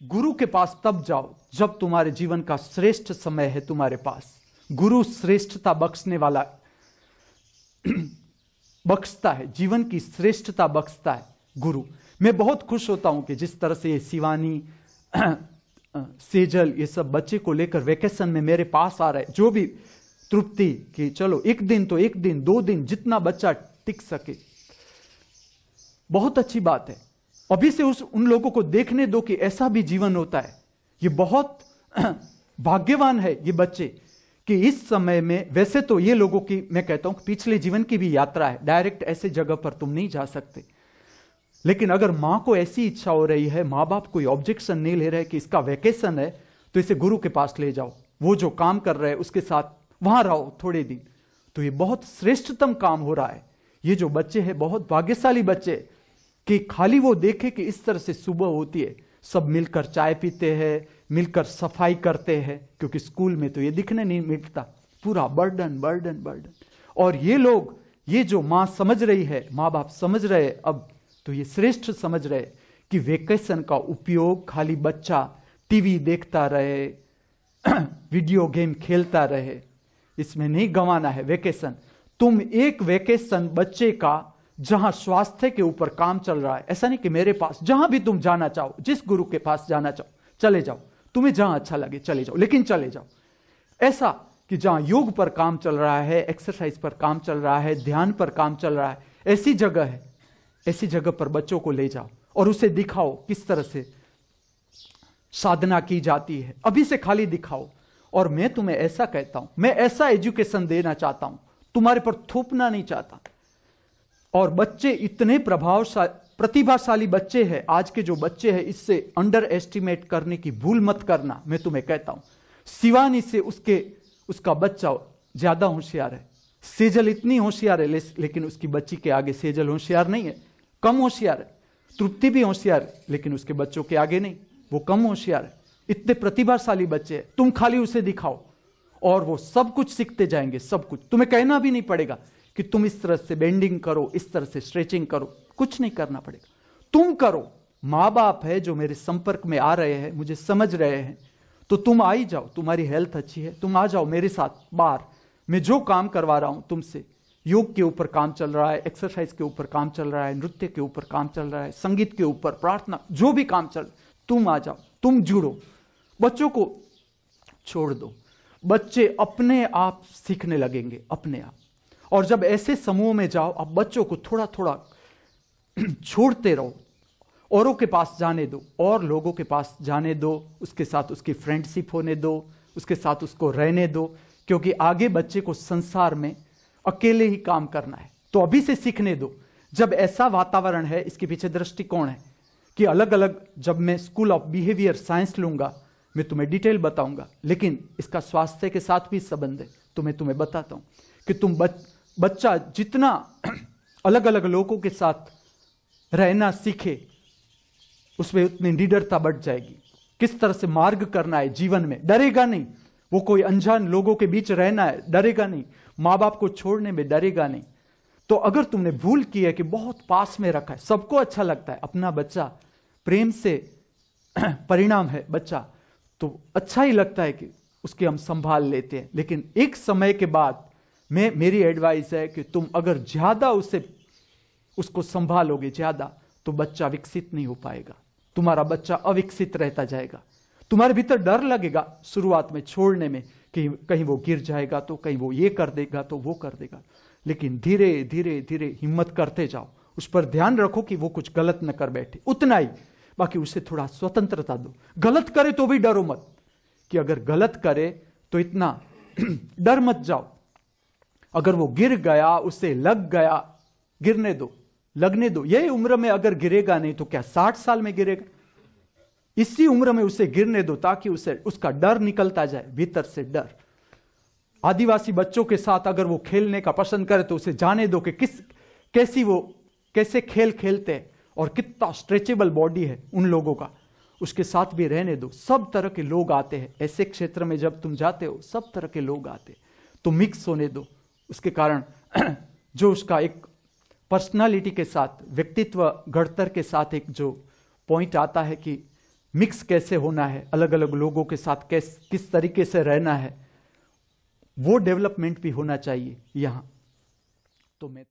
गुरु के पास तब जाओ जब तुम्हारे जीवन का श्रेष्ठ समय है तुम्हारे पास। गुरु श्रेष्ठता बख्शने वाला बख्शता है, जीवन की श्रेष्ठता बख्शता है गुरु। मैं बहुत खुश होता हूं कि जिस तरह से ये शिवानी सेजल ये सब बच्चे को लेकर वेकेशन में मेरे पास आ रहे, जो भी तृप्ति कि चलो एक दिन तो एक दिन 2 दिन जितना बच्चा टिक सके, बहुत अच्छी बात है। अभी से उन लोगों को देखने दो कि ऐसा भी जीवन होता है। ये बहुत भाग्यवान है ये बच्चे कि इस समय में, वैसे तो ये लोगों की मैं कहता हूं कि पिछले जीवन की भी यात्रा है, डायरेक्ट ऐसे जगह पर तुम नहीं जा सकते। लेकिन अगर मां को ऐसी इच्छा हो रही है, मां बाप कोई ऑब्जेक्शन नहीं ले रहे कि इसका वेकेशन है, तो इसे गुरु के पास ले जाओ, वो जो काम कर रहे हैं उसके साथ वहां रहो थोड़े दिन। तो ये बहुत श्रेष्ठतम काम हो रहा है। ये जो बच्चे हैं बहुत भाग्यशाली बच्चे कि खाली वो देखे कि इस तरह से सुबह होती है, सब मिलकर चाय पीते हैं, मिलकर सफाई करते हैं, क्योंकि स्कूल में तो ये दिखने नहीं मिलता, पूरा बर्डन बर्डन बर्डन। और ये लोग, ये जो मां समझ रही है, मां बाप समझ रहे अब, तो ये श्रेष्ठ समझ रहे कि वेकेशन का उपयोग खाली बच्चा टीवी देखता रहे, वीडियो गेम खेलता रहे, इसमें नहीं गंवाना है वेकेशन। तुम एक वेकेशन बच्चे का जहां स्वास्थ्य के ऊपर काम चल रहा है, ऐसा नहीं कि मेरे पास, जहां भी तुम जाना चाहो, जिस गुरु के पास जाना चाहो चले जाओ, तुम्हें जहां अच्छा लगे चले जाओ, लेकिन चले जाओ। ऐसा कि जहां योग पर काम चल रहा है, एक्सरसाइज पर काम चल रहा है, ध्यान पर काम चल रहा है, ऐसी जगह है, ऐसी जगह पर बच्चों को ले जाओ और उसे दिखाओ किस तरह से साधना की जाती है। अभी से खाली दिखाओ। और मैं तुम्हें ऐसा कहता हूं, मैं ऐसा एजुकेशन देना चाहता हूं, तुम्हारे पर थोपना नहीं चाहता। और बच्चे इतने प्रतिभाशाली बच्चे हैं, आज के जो बच्चे हैं, इससे अंडर एस्टिमेट करने की भूल मत करना, मैं तुम्हें कहता हूं। शिवानी से उसका बच्चा ज्यादा होशियार है, सेजल इतनी होशियार है, लेकिन उसकी बच्ची के आगे सेजल होशियार नहीं है, कम होशियार है। तृप्ति भी होशियार है, लेकिन उसके बच्चों के आगे नहीं, वो कम होशियार है। इतने प्रतिभाशाली बच्चे हैं, तुम खाली उसे दिखाओ और वो सब कुछ सीखते जाएंगे, सब कुछ। तुम्हें कहना भी नहीं पड़ेगा कि तुम इस तरह से बेंडिंग करो, इस तरह से स्ट्रेचिंग करो, कुछ नहीं करना पड़ेगा, तुम करो। माँ बाप है जो मेरे संपर्क में आ रहे हैं, मुझे समझ रहे हैं, तो तुम आ ही जाओ, तुम्हारी हेल्थ अच्छी है, तुम आ जाओ मेरे साथ बाहर। मैं जो काम करवा रहा हूं तुमसे, योग के ऊपर काम चल रहा है, एक्सरसाइज के ऊपर काम चल रहा है, नृत्य के ऊपर काम चल रहा है, संगीत के ऊपर, प्रार्थना, जो भी काम चल, तुम आ जाओ, तुम जुड़ो, बच्चों को छोड़ दो। बच्चे अपने आप सीखने लगेंगे, अपने आप। और जब ऐसे समूह में जाओ, अब बच्चों को थोड़ा थोड़ा छोड़ते रहो, औरों के पास जाने दो, और लोगों के पास जाने दो, उसके साथ उसकी फ्रेंडशिप होने दो, उसके साथ उसको रहने दो, क्योंकि आगे बच्चे को संसार में अकेले ही काम करना है। तो अभी से सीखने दो। जब ऐसा वातावरण है, इसके पीछे दृष्टिकोण है कि अलग अलग, जब मैं स्कूल ऑफ बिहेवियर साइंस लूंगा, मैं तुम्हें डिटेल बताऊंगा, लेकिन इसका स्वास्थ्य के साथ भी संबंध है, तो मैं तुम्हें बताता हूं कि तुम बच्चा जितना अलग अलग लोगों के साथ रहना सीखे, उसमें उतनी निडरता बढ़ जाएगी। किस तरह से मार्ग करना है जीवन में, डरेगा नहीं। वो कोई अनजान लोगों के बीच रहना है, डरेगा नहीं। माँ बाप को छोड़ने में डरेगा नहीं। तो अगर तुमने भूल की है कि बहुत पास में रखा है, सबको अच्छा लगता है, अपना बच्चा प्रेम से परिणाम है बच्चा, तो अच्छा ही लगता है कि उसके हम संभाल लेते हैं। लेकिन एक समय के बाद मेरी एडवाइस है कि तुम अगर ज्यादा उसको संभालोगे ज्यादा, तो बच्चा विकसित नहीं हो पाएगा, तुम्हारा बच्चा अविकसित रहता जाएगा। तुम्हारे भीतर डर लगेगा शुरुआत में छोड़ने में कि कहीं वो गिर जाएगा, तो कहीं वो ये कर देगा, तो वो कर देगा। लेकिन धीरे धीरे धीरे हिम्मत करते जाओ, उस पर ध्यान रखो कि वो कुछ गलत न कर बैठे, उतना ही। बाकी उसे थोड़ा स्वतंत्रता दो। गलत करे तो भी डरो मत, कि अगर गलत करे तो इतना डर मत जाओ। अगर वो गिर गया, उसे लग गया, गिरने दो, लगने दो। यही उम्र में अगर गिरेगा नहीं तो क्या 60 साल में गिरेगा? इसी उम्र में उसे गिरने दो, ताकि उसका डर निकलता जाए, भीतर से डर। आदिवासी बच्चों के साथ अगर वो खेलने का पसंद करे तो उसे जाने दो कि कैसे खेल खेलते हैं और कितना स्ट्रेचेबल बॉडी है उन लोगों का, उसके साथ भी रहने दो। सब तरह के लोग आते हैं ऐसे क्षेत्र में, जब तुम जाते हो सब तरह के लोग आते हैं, तो मिक्स होने दो। उसके कारण जो उसका एक पर्सनालिटी के साथ, व्यक्तित्व घड़तर के साथ एक जो पॉइंट आता है कि मिक्स कैसे होना है, अलग अलग लोगों के साथ किस तरीके से रहना है, वो डेवलपमेंट भी होना चाहिए यहाँ। तो मैं